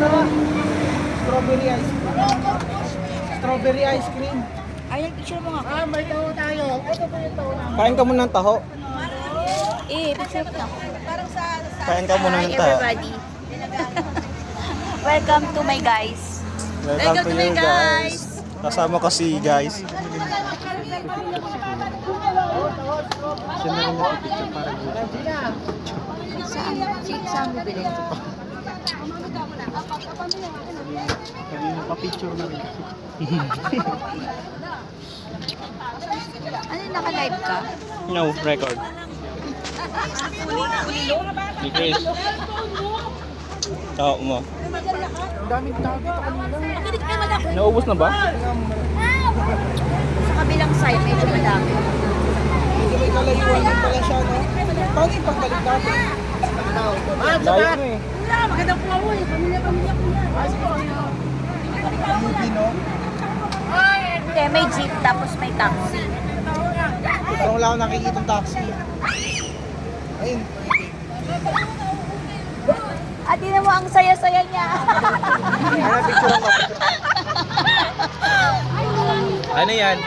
masarap. Strawberry ice cream. Strawberry ice cream. Ay, picture mo nga. Ah, may taho tayo. Ito po yung taho namin. Kain ka muna ng taho. Picture mo. Kain ka muna Hi ng taho. everybody. Welcome to my guys. Welcome to you guys. Kasama ko si guys. Saan mo bilhin? Pa-picture na rin. Ano yung naka-live ka? No, record. Si Chris. Taho mo. Ang daming tao dito kanina. Naubos na ba? Sa kabilang side, medyo madami. Hindi may kalayuan din pala siya, no? Paano yung pagbalik natin? Layo mo eh. Magandang po eh. Pamilya ko yan. Movie, no? Hindi, may jeep tapos may taxi. Pero wala akong nakikita ng taxi. Ayun. At tinan mo ang saya-saya niya. Ano, picture ako. Ano yan?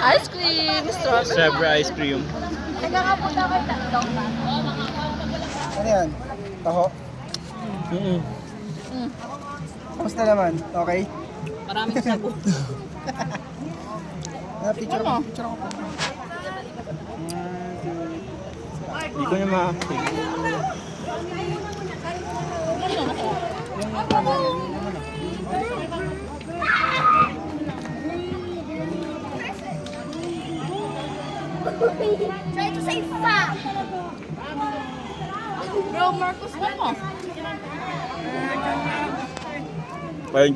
Ice cream, strawberry. Strawberry ice cream. Nagkakapunta kayo tatlo. Ano yan? Taho? Kamusta naman? Okay? Maraming sabo. Picture ako. Picture ako. Hindi ko na ma-active. Try to say fa. Bro, Marcos mo. Bye.